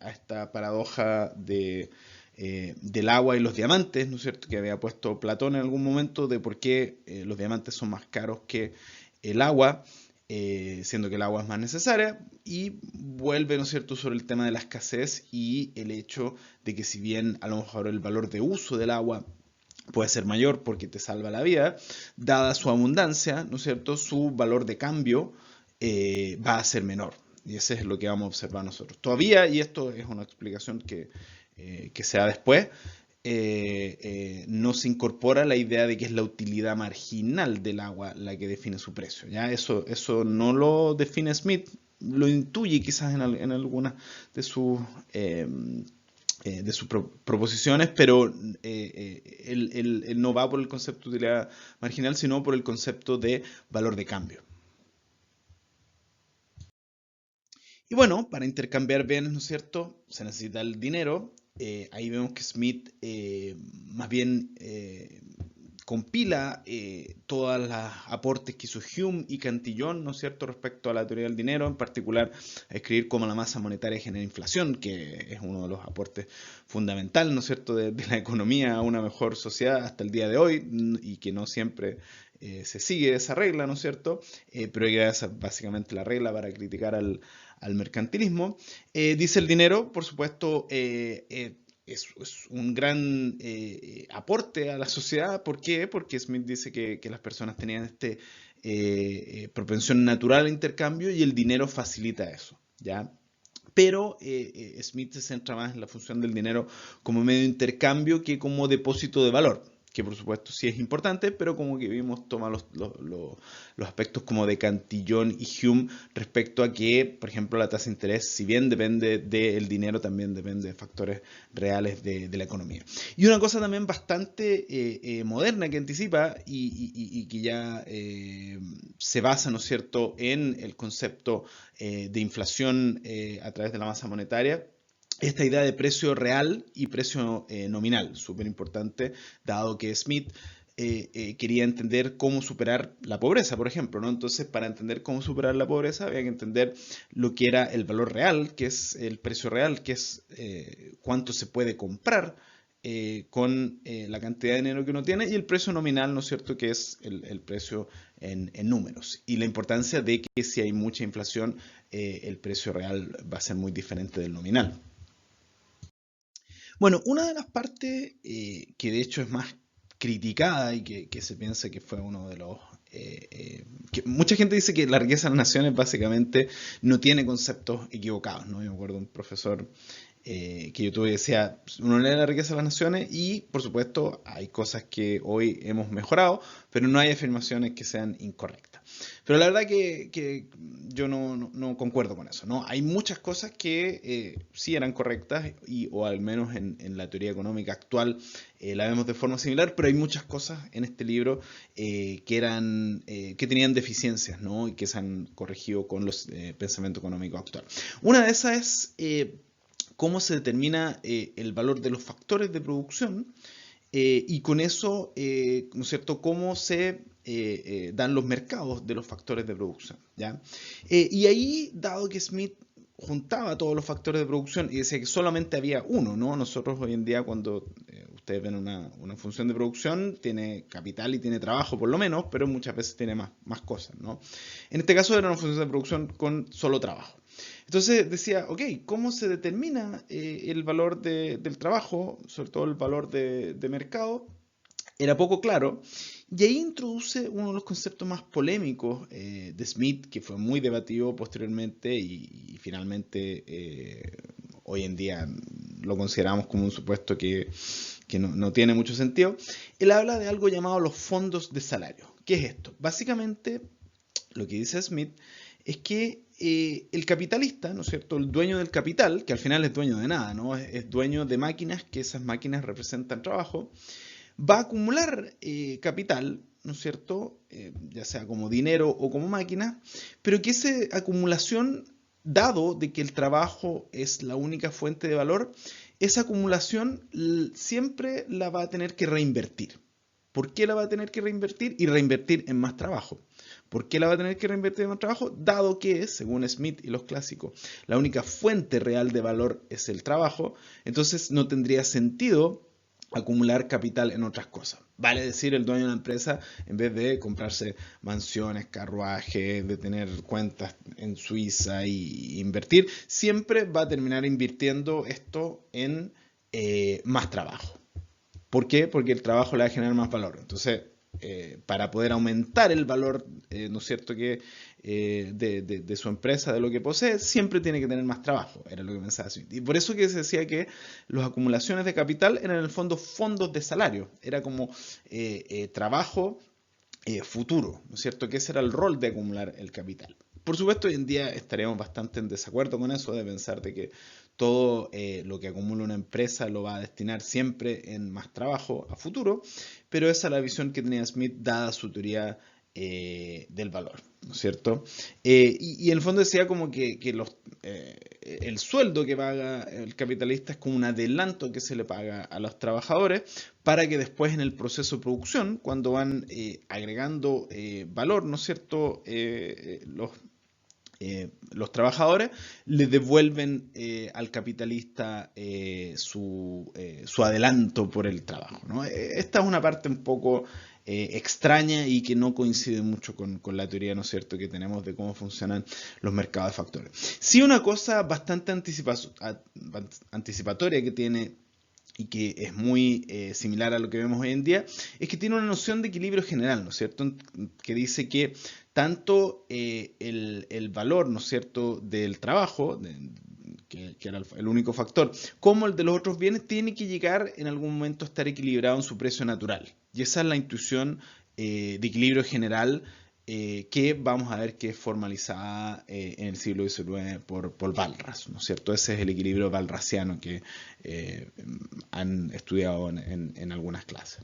a esta paradoja del agua y los diamantes, ¿no es cierto?, que había puesto Platón en algún momento, de por qué los diamantes son más caros que el agua, siendo que el agua es más necesaria, y vuelve, ¿no es cierto?, sobre el tema de la escasez y el hecho de que si bien a lo mejor el valor de uso del agua puede ser mayor porque te salva la vida, dada su abundancia, ¿no es cierto?, su valor de cambio va a ser menor. Y ese es lo que vamos a observar nosotros. Todavía, y esto es una explicación que se da después, no se incorpora la idea de que es la utilidad marginal del agua la que define su precio. ¿Ya? Eso no lo define Smith, lo intuye quizás en algunas de sus proposiciones, pero él no va por el concepto de utilidad marginal, sino por el concepto de valor de cambio. Y bueno, para intercambiar bienes, ¿no es cierto?, se necesita el dinero. Ahí vemos que Smith más bien compila todos los aportes que hizo Hume y Cantillon, ¿no es cierto?, respecto a la teoría del dinero, en particular a escribir cómo la masa monetaria genera inflación, que es uno de los aportes fundamentales, ¿no es cierto?, de la economía a una mejor sociedad hasta el día de hoy, y que no siempre se sigue esa regla, ¿no es cierto?, pero esa es básicamente la regla para criticar al mercantilismo. Dice el dinero, por supuesto, es un gran aporte a la sociedad. ¿Por qué? Porque Smith dice que las personas tenían propensión natural al intercambio y el dinero facilita eso, ¿ya? Pero Smith se centra más en la función del dinero como medio de intercambio que como depósito de valor, que por supuesto sí es importante, pero como que vimos toma los aspectos como de Cantillon y Hume respecto a que, por ejemplo, la tasa de interés, si bien depende del dinero, también depende de factores reales de la economía. Y una cosa también bastante moderna que anticipa y que ya se basa, ¿no es cierto?, en el concepto de inflación a través de la masa monetaria, esta idea de precio real y precio nominal, súper importante, dado que Smith quería entender cómo superar la pobreza, por ejemplo, ¿no? Entonces, para entender cómo superar la pobreza, había que entender lo que era el valor real, que es el precio real, que es cuánto se puede comprar con la cantidad de dinero que uno tiene, y el precio nominal, ¿no es cierto?, que es el precio en números. Y la importancia de que si hay mucha inflación, el precio real va a ser muy diferente del nominal. Bueno, una de las partes que de hecho es más criticada y que se piensa que fue uno de los... que mucha gente dice que la riqueza de las naciones básicamente no tiene conceptos equivocados, ¿no? Yo me acuerdo de un profesor que yo tuve, decía, uno lee la riqueza de las naciones y por supuesto hay cosas que hoy hemos mejorado, pero no hay afirmaciones que sean incorrectas. Pero la verdad que yo no concuerdo con eso, ¿no? Hay muchas cosas que sí eran correctas, o al menos en la teoría económica actual la vemos de forma similar, pero hay muchas cosas en este libro que tenían deficiencias, ¿no?, y que se han corregido con los pensamiento económico actual. Una de esas es cómo se determina el valor de los factores de producción y con eso, ¿no es cierto?, cómo se dan los mercados de los factores de producción, ¿ya? Y ahí, dado que Smith juntaba todos los factores de producción y decía que solamente había uno, ¿no? Nosotros hoy en día cuando ustedes ven una función de producción, tiene capital y tiene trabajo por lo menos, pero muchas veces tiene más cosas, ¿no? En este caso era una función de producción con solo trabajo. Entonces decía, ok, ¿cómo se determina el valor del trabajo, sobre todo el valor de mercado? Era poco claro, y ahí introduce uno de los conceptos más polémicos de Smith, que fue muy debatido posteriormente y finalmente hoy en día lo consideramos como un supuesto que no tiene mucho sentido. Él habla de algo llamado los fondos de salario. ¿Qué es esto? Básicamente, lo que dice Smith es que el capitalista, ¿no es cierto?, el dueño del capital, que al final es dueño de nada, ¿no?, es dueño de máquinas, que esas máquinas representan trabajo, va a acumular capital, ¿no es cierto?, ya sea como dinero o como máquina, pero que esa acumulación, dado de que el trabajo es la única fuente de valor, esa acumulación siempre la va a tener que reinvertir. ¿Por qué la va a tener que reinvertir? Y reinvertir en más trabajo. ¿Por qué la va a tener que reinvertir en el trabajo? Dado que, según Smith y los clásicos, la única fuente real de valor es el trabajo, entonces no tendría sentido acumular capital en otras cosas. Vale decir, el dueño de la empresa, en vez de comprarse mansiones, carruajes, de tener cuentas en Suiza y invertir, siempre va a terminar invirtiendo esto en más trabajo. ¿Por qué? Porque el trabajo le va a generar más valor. Entonces, para poder aumentar el valor, ¿no es cierto?, que de su empresa, de lo que posee, siempre tiene que tener más trabajo, era lo que pensaba Smith. Y por eso que se decía que las acumulaciones de capital eran en el fondo fondos de salario, era como trabajo futuro, ¿no es cierto?, que ese era el rol de acumular el capital. Por supuesto, hoy en día estaríamos bastante en desacuerdo con eso, de pensar de que todo lo que acumula una empresa lo va a destinar siempre en más trabajo a futuro, pero esa es la visión que tenía Smith dada su teoría del valor, ¿no es cierto? Y en el fondo decía como que el sueldo que paga el capitalista es como un adelanto que se le paga a los trabajadores para que después en el proceso de producción, cuando van agregando valor, ¿no es cierto?, los trabajadores le devuelven al capitalista su adelanto por el trabajo, ¿no? Esta es una parte un poco extraña y que no coincide mucho con la teoría, ¿no es cierto?, que tenemos de cómo funcionan los mercados de factores. Sí, una cosa bastante anticipatoria que tiene y que es muy similar a lo que vemos hoy en día, es que tiene una noción de equilibrio general, ¿no es cierto?, que dice que tanto el valor, ¿no es cierto?, del trabajo, que era el único factor, como el de los otros bienes, tiene que llegar en algún momento a estar equilibrado en su precio natural. Y esa es la intuición de equilibrio general que vamos a ver que es formalizada en el siglo XIX por Walras, ¿no es cierto? Ese es el equilibrio walrasiano que han estudiado en algunas clases.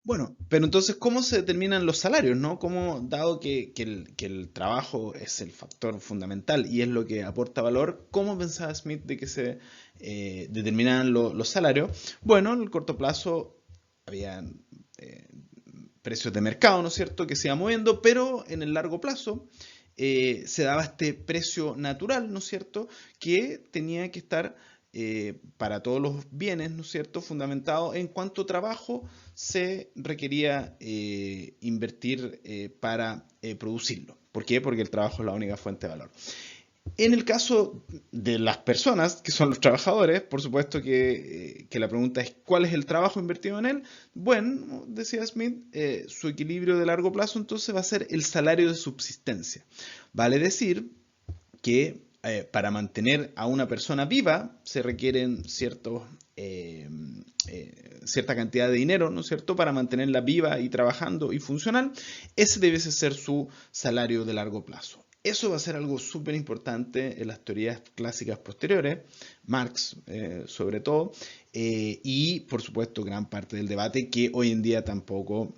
Bueno, pero entonces, ¿cómo se determinan los salarios, no? ¿Cómo, dado que el trabajo es el factor fundamental y es lo que aporta valor, cómo pensaba Smith de que se determinaran los salarios? Bueno, en el corto plazo había precios de mercado, ¿no es cierto?, que se iban moviendo, pero en el largo plazo se daba este precio natural, ¿no es cierto?, que tenía que estar para todos los bienes, ¿no es cierto?, fundamentado en cuánto trabajo se requería invertir para producirlo. ¿Por qué? Porque el trabajo es la única fuente de valor. En el caso de las personas, que son los trabajadores, por supuesto que la pregunta es ¿cuál es el trabajo invertido en él? Bueno, decía Smith, su equilibrio de largo plazo entonces va a ser el salario de subsistencia. Vale decir que para mantener a una persona viva se requieren cierta cantidad de dinero, ¿no es cierto?, para mantenerla viva y trabajando y funcional. Ese debe ser su salario de largo plazo. Eso va a ser algo súper importante en las teorías clásicas posteriores, Marx sobre todo, y por supuesto gran parte del debate que hoy en día tampoco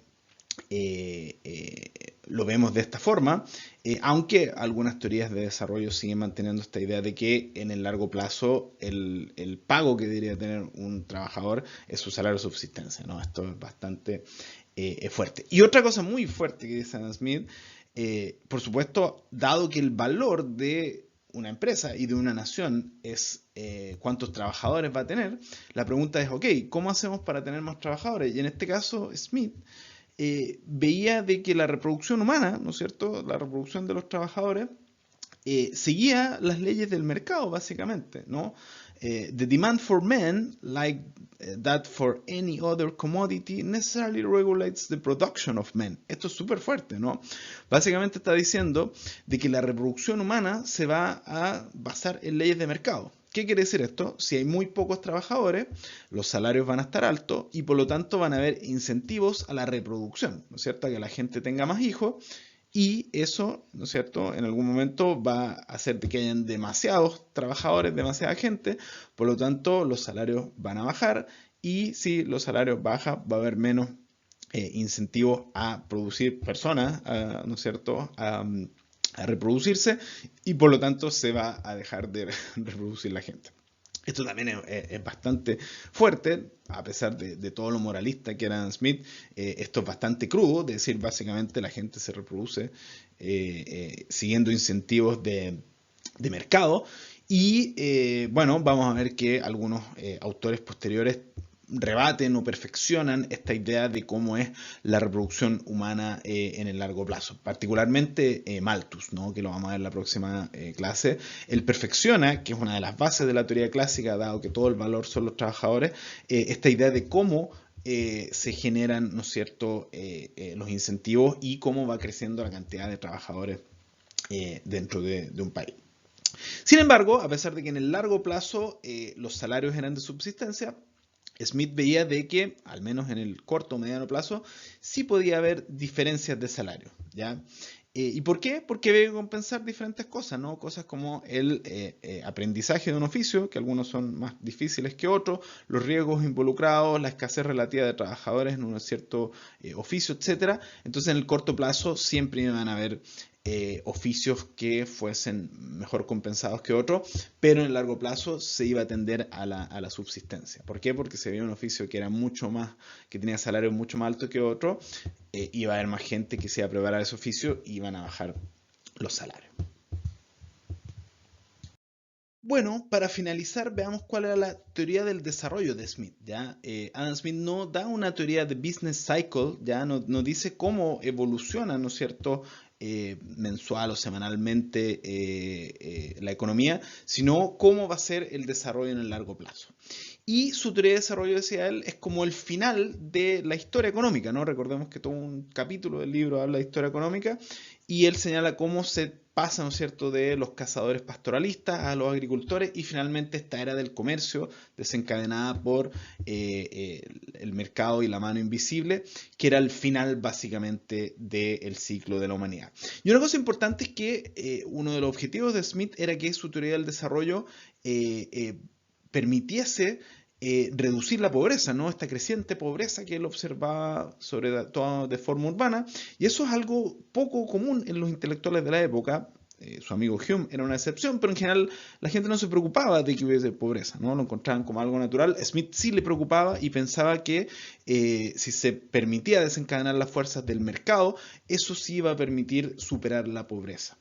lo vemos de esta forma, aunque algunas teorías de desarrollo siguen manteniendo esta idea de que en el largo plazo el pago que debería tener un trabajador es su salario de subsistencia, ¿no? Esto es bastante fuerte. Y otra cosa muy fuerte que dice Adam Smith, por supuesto, dado que el valor de una empresa y de una nación es cuántos trabajadores va a tener, la pregunta es, ok, ¿cómo hacemos para tener más trabajadores? Y en este caso, Smith veía de que la reproducción humana, ¿no es cierto?, la reproducción de los trabajadores, seguía las leyes del mercado, básicamente, ¿no? The demand for men, like that for any other commodity, necessarily regulates the production of men. Esto es súper fuerte, ¿no? Básicamente está diciendo de que la reproducción humana se va a basar en leyes de mercado. ¿Qué quiere decir esto? Si hay muy pocos trabajadores, los salarios van a estar altos y por lo tanto van a haber incentivos a la reproducción, ¿no es cierto?, a que la gente tenga más hijos. Y eso, ¿no es cierto?, en algún momento va a hacer de que hayan demasiados trabajadores, demasiada gente, por lo tanto los salarios van a bajar y si los salarios bajan va a haber menos incentivos a producir personas, ¿no es cierto?, a reproducirse y por lo tanto se va a dejar de reproducir la gente. Esto también es bastante fuerte, a pesar de todo lo moralista que era Adam Smith. Esto es bastante crudo, de decir, básicamente la gente se reproduce siguiendo incentivos de mercado. Y bueno, vamos a ver que algunos autores posteriores rebaten o perfeccionan esta idea de cómo es la reproducción humana en el largo plazo. Particularmente Malthus, ¿no? Que lo vamos a ver en la próxima clase. Él perfecciona, que es una de las bases de la teoría clásica, dado que todo el valor son los trabajadores, esta idea de cómo se generan, ¿no es cierto?, los incentivos y cómo va creciendo la cantidad de trabajadores dentro de un país. Sin embargo, a pesar de que en el largo plazo los salarios eran de subsistencia, Smith veía de que, al menos en el corto o mediano plazo, sí podía haber diferencias de salario, ¿ya? ¿Y por qué? Porque había que compensar diferentes cosas, ¿no? Cosas como el aprendizaje de un oficio, que algunos son más difíciles que otros, los riesgos involucrados, la escasez relativa de trabajadores en un cierto oficio, etc. Entonces, en el corto plazo siempre iban a haber oficios que fuesen mejor compensados que otros, pero en el largo plazo se iba a tender a la subsistencia. ¿Por qué? Porque se veía un oficio que era mucho más, que tenía salarios mucho más altos que otro, iba a haber más gente que se iba a preparar ese oficio y iban a bajar los salarios. Bueno, para finalizar, veamos cuál era la teoría del desarrollo de Smith, ¿ya? Adam Smith no da una teoría de business cycle, ¿ya? No dice cómo evoluciona, ¿no es cierto?, mensual o semanalmente la economía, sino cómo va a ser el desarrollo en el largo plazo. Y su teoría de desarrollo, decía él, es como el final de la historia económica, ¿no? Recordemos que todo un capítulo del libro habla de historia económica y él señala cómo se pasa, ¿no es cierto?, de los cazadores pastoralistas a los agricultores y finalmente esta era del comercio desencadenada por el mercado y la mano invisible, que era el final básicamente del ciclo de la humanidad. Y una cosa importante es que uno de los objetivos de Smith era que su teoría del desarrollo permitiese reducir la pobreza, ¿no? Esta creciente pobreza que él observaba sobre todo de forma urbana, y eso es algo poco común en los intelectuales de la época. Su amigo Hume era una excepción, pero en general la gente no se preocupaba de que hubiese pobreza, ¿no? Lo encontraban como algo natural. Smith sí le preocupaba y pensaba que si se permitía desencadenar las fuerzas del mercado, eso sí iba a permitir superar la pobreza.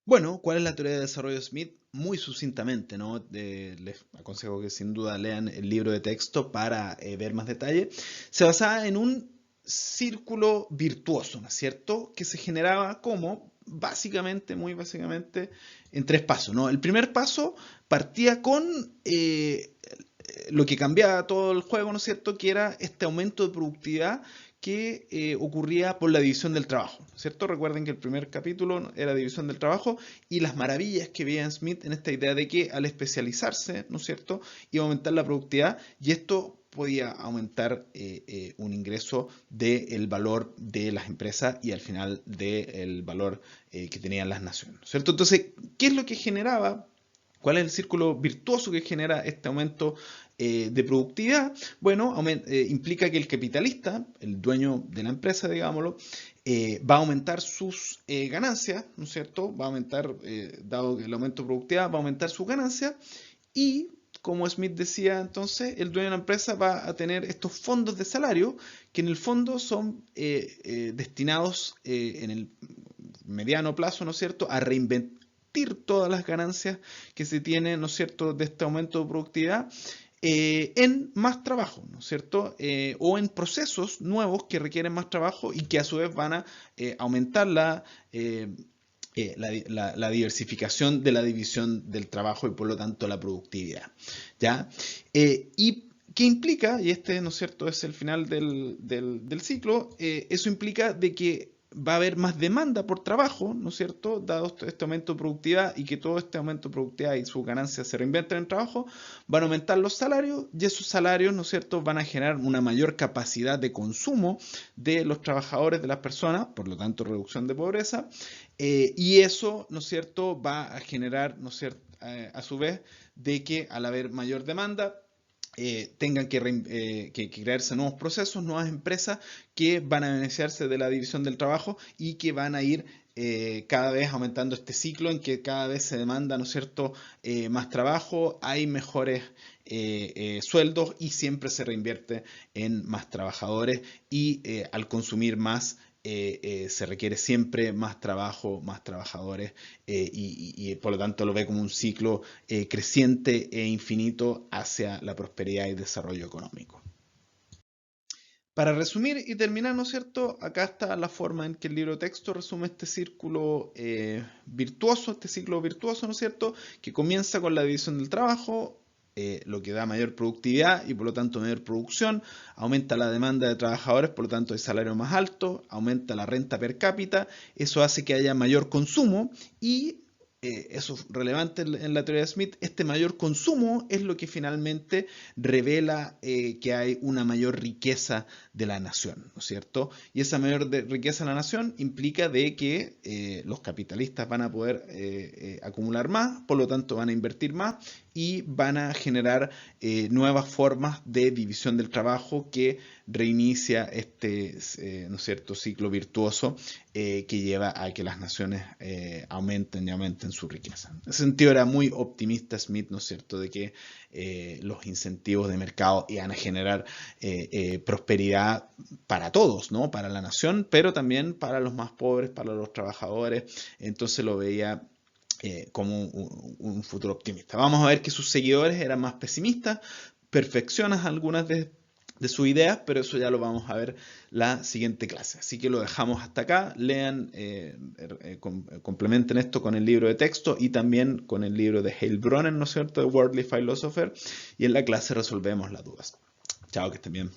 Bueno, ¿cuál es la teoría de desarrollo de Smith? Muy sucintamente, ¿no? Les aconsejo que sin duda lean el libro de texto para ver más detalle. Se basaba en un círculo virtuoso, ¿no es cierto? Que se generaba como, básicamente, muy básicamente, en tres pasos, ¿no? El primer paso partía con lo que cambiaba todo el juego, ¿no es cierto? Que era este aumento de productividad que ocurría por la división del trabajo, ¿cierto? Recuerden que el primer capítulo era división del trabajo y las maravillas que veía Smith en esta idea de que al especializarse, ¿no es cierto?, iba a aumentar la productividad y esto podía aumentar un ingreso del valor de las empresas y al final del valor que tenían las naciones, ¿cierto? Entonces, ¿qué es lo que generaba? ¿Cuál es el círculo virtuoso que genera este aumento de productividad? Bueno, implica que el capitalista, el dueño de la empresa, digámoslo, va a aumentar sus ganancias, ¿no es cierto? Va a aumentar, dado el aumento de productividad, va a aumentar sus ganancias y, como Smith decía entonces, el dueño de la empresa va a tener estos fondos de salario que en el fondo son destinados en el mediano plazo, ¿no es cierto?, a reinventar todas las ganancias que se tienen, ¿no es cierto?, de este aumento de productividad en más trabajo, ¿no es cierto? O en procesos nuevos que requieren más trabajo y que a su vez van a aumentar la diversificación de la división del trabajo y por lo tanto la productividad, ¿ya? Y ¿qué implica? Y este, ¿no es cierto?, es el final del ciclo. Eso implica de que va a haber más demanda por trabajo, ¿no es cierto?, dado este aumento de productividad y que todo este aumento de productividad y sus ganancias se reinventen en trabajo, van a aumentar los salarios y esos salarios, ¿no es cierto?, van a generar una mayor capacidad de consumo de los trabajadores, de las personas, por lo tanto reducción de pobreza, y eso, ¿no es cierto?, va a generar, ¿no es cierto?, a su vez, de que al haber mayor demanda, tengan que crearse nuevos procesos, nuevas empresas que van a beneficiarse de la división del trabajo y que van a ir cada vez aumentando este ciclo en que cada vez se demanda, ¿no es cierto?, más trabajo, hay mejores sueldos y siempre se reinvierte en más trabajadores y al consumir más se requiere siempre más trabajo, más trabajadores y por lo tanto lo ve como un ciclo creciente e infinito hacia la prosperidad y desarrollo económico. Para resumir y terminar, ¿no es cierto? Acá está la forma en que el libro de texto resume este círculo virtuoso, este ciclo virtuoso, ¿no es cierto? Que comienza con la división del trabajo, lo que da mayor productividad y por lo tanto mayor producción, aumenta la demanda de trabajadores, por lo tanto hay salario más alto, aumenta la renta per cápita, eso hace que haya mayor consumo y eso es relevante en la teoría de Smith, este mayor consumo es lo que finalmente revela que hay una mayor riqueza de la nación, ¿no es cierto? Y esa mayor riqueza de la nación implica de que los capitalistas van a poder acumular más, por lo tanto van a invertir más y van a generar nuevas formas de división del trabajo que reinicia este ¿no es cierto?, ciclo virtuoso que lleva a que las naciones aumenten y aumenten su riqueza. En ese sentido era muy optimista Smith, ¿no es cierto?, de que los incentivos de mercado iban a generar prosperidad para todos, ¿no?, para la nación, pero también para los más pobres, para los trabajadores. Entonces lo veía como un futuro optimista. Vamos a ver que sus seguidores eran más pesimistas, perfeccionan algunas de sus ideas, pero eso ya lo vamos a ver la siguiente clase. Así que lo dejamos hasta acá. Lean, complementen esto con el libro de texto y también con el libro de Heilbronn, ¿no es cierto?, de Worldly Philosopher, y en la clase resolvemos las dudas. Chao, que estén bien.